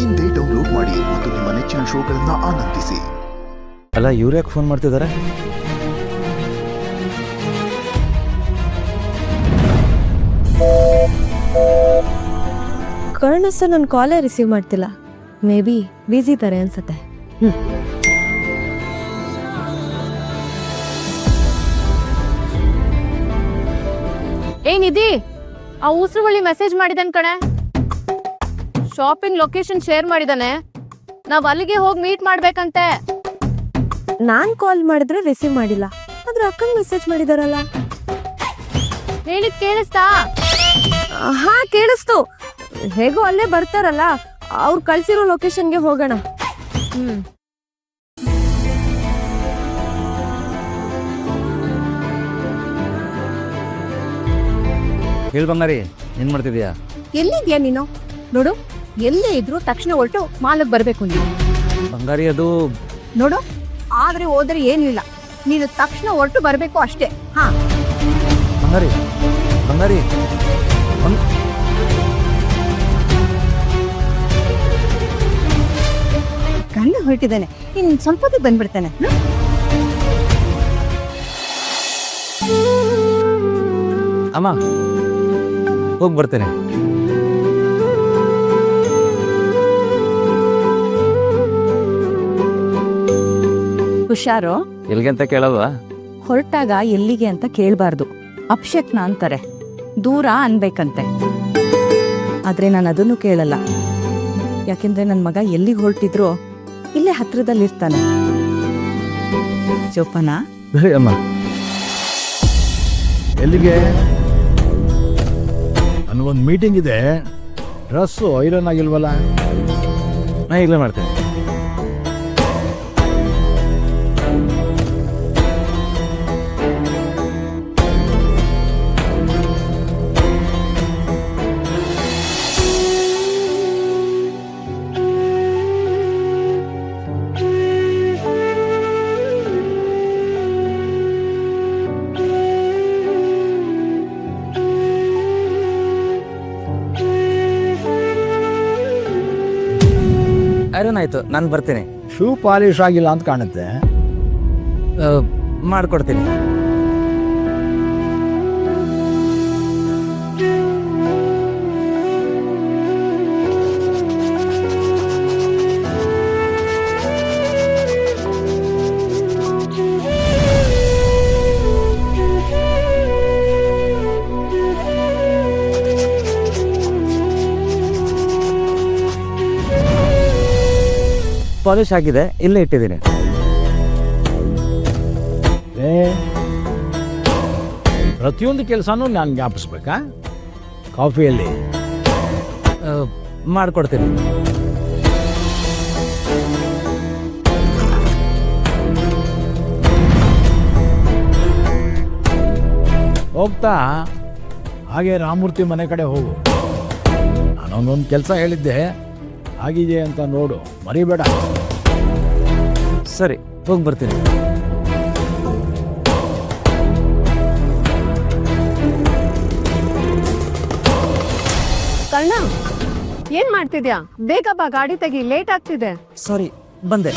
ಇಂದೇ ಡೌನ್ಲೋಡ್ ಮಾಡಿ ಮತ್ತು ನಿಮ್ಮ ನೆಚ್ಚಿನ ಶೋಗಳನ್ನ ಆನಂದಿಸಿ. ಅಲ್ಲ, ಇವ್ರು ಯಾಕೆ ಫೋನ್ ಮಾಡ್ತಿದ್ದಾರೆ? ಕರ್ಣ ಸರ್ ನನ್ನ ಕಾಲೇ ರಿಸೀವ್ ಮಾಡ್ತಿಲ್ಲ. ಮೇ ಬಿ ಬ್ಯುಸಿ ಇದ್ದಾರೆ ಅನ್ಸತ್ತೆ. ಏನಿದಿ ಆ ಉಸ್ರುವಳ್ಳಿ ಮೆಸೇಜ್ ಮಾಡಿದನ್ ಕಣೆ. ಶಾಪಿಂಗ್ ಲೊಕೇಶನ್ ಶೇರ್ ಮಾಡಿದಾನೆ. ನಾವ್ ಅಲ್ಲಿಗೆ ಹೋಗಿ ಮೀಟ್ ಮಾಡ್ಬೇಕಂತೆ. ನಾನ್ ಕಾಲ್ ಮಾಡಿದ್ರೆ ರಿಸೀವ್ ಮಾಡಿಲ್ಲ, ಆದ್ರೆ ಅಕ್ಕಂಗ್ ಮೆಸೇಜ್ ಮಾಡಿದಾರಲ್ಲ. ಹೇಳಿದ್ ಕೇಳಿಸ್ತಾ? ಹಾ ಕೇಳಿಸ್ತು. ಹೇಗೋ ಅಲ್ಲೇ ಬರ್ತಾರಲ್ಲ, ಅವ್ರು ಕಳ್ಸಿರೋ ಲೊಕೇಶನ್ಗೆ ಹೋಗೋಣ. ಹೇಳಿ ಬಂಗಾರಿ, ಏನ್ ಮಾಡ್ತಿದ್ಯಾ? ಎಲ್ಲಿದ್ಯಾ ನೀನು? ನೋಡು, ಎಲ್ಲೇ ಇದ್ರು ತಕ್ಷಣ ಹೊರಟು ಮಾಲಕ್ ಬರ್ಬೇಕು ನೀನು. ಬಂಗಾರಿ, ಅದು ನೋಡು, ಆದ್ರೆ ಹೋದ್ರೆ ಏನಿಲ್ಲ, ನೀನು ತಕ್ಷಣ ಹೊರಟು ಬರ್ಬೇಕು ಅಷ್ಟೇ. ಹಾ ಬಂಗಾರಿ, ಬಂಗಾರಿ ಗಂಡ ಹೊರಟಿದ್ದಾನೆ, ಇನ್ ಸ್ವಲ್ಪ ಬಂದ್ಬಿಡ್ತಾನೆ. ಅಮ್ಮ, ಹೋಗಿ ಬರ್ತೇನೆ. ಹುಷಾರು. ಎಲ್ಲಿಗೆ ಅಂತ ಕೇಳಲ್ವಾ? ಹೊರಟಾಗ ಎಲ್ಲಿಗೆ ಅಂತ ಕೇಳಬಾರ್ದು, ಅಪಶಕ್ನ ಅಂತಾರೆ. ದೂರ ಅನ್ಬೇಕಂತೆ. ಆದ್ರೆ ನಾನು ಅದನ್ನು ಕೇಳಲ್ಲ, ಯಾಕೆಂದ್ರೆ ನನ್ನ ಮಗ ಎಲ್ಲಿಗೆ ಹೊರಟಿದ್ರು ಇಲ್ಲೇ ಹತ್ರದಲ್ಲಿರ್ತಾನೆ. ಜೋಪಾನ. ಅಮ್ಮ, ಎಲ್ಲಿಗೆ? ನನಗೊಂದು ಮೀಟಿಂಗ್ ಇದೆ. ಡ್ರೆಸ್ಸು ಐರನ್ ಆಗಿಲ್ವಲ್ಲ? ನಾ ಈಗಲೇ ಮಾಡ್ತೇನೆ. ಐರನ್ ಆಯ್ತು, ನಾನು ಬರ್ತೇನೆ. ಶೂ ಪಾಲಿಶ್ ಆಗಿಲ್ಲ ಅಂತ ಕಾಣುತ್ತೆ. ಮಾಡ್ಕೊಡ್ತೀನಿ. ಪಾಲಿಶ್ ಆಗಿದೆ, ಇಲ್ಲೇ ಇಟ್ಟಿದ್ದೀನಿ. ಪ್ರತಿಯೊಂದು ಕೆಲಸನೂ ನಾನು ಜ್ಞಾಪಿಸ್ಬೇಕಾ? ಕಾಫಿಯಲ್ಲಿ ಮಾಡ್ಕೊಡ್ತೀನಿ. ಹೋಗ್ತಾ ಹಾಗೆ ರಾಮಮೂರ್ತಿ ಮನೆ ಕಡೆ ಹೋಗು. ನಾನೊಂದೊಂದು ಕೆಲಸ ಹೇಳಿದ್ದೆ, ಆಗಿದೆ ಅಂತ ನೋಡು, ಮರಿಬೇಡ. ಸರಿ, ಹೋಗಿ ಬರ್ತೀನಿ. ಕರ್ಣ, ಏನ್ ಮಾಡ್ತಿದ್ಯಾ? ಬೇಗ ಬಾ, ಗಾಡಿ ತೆಗಿ, ಲೇಟ್ ಆಗ್ತಿದೆ. ಸಾರಿ, ಬಂದೆ.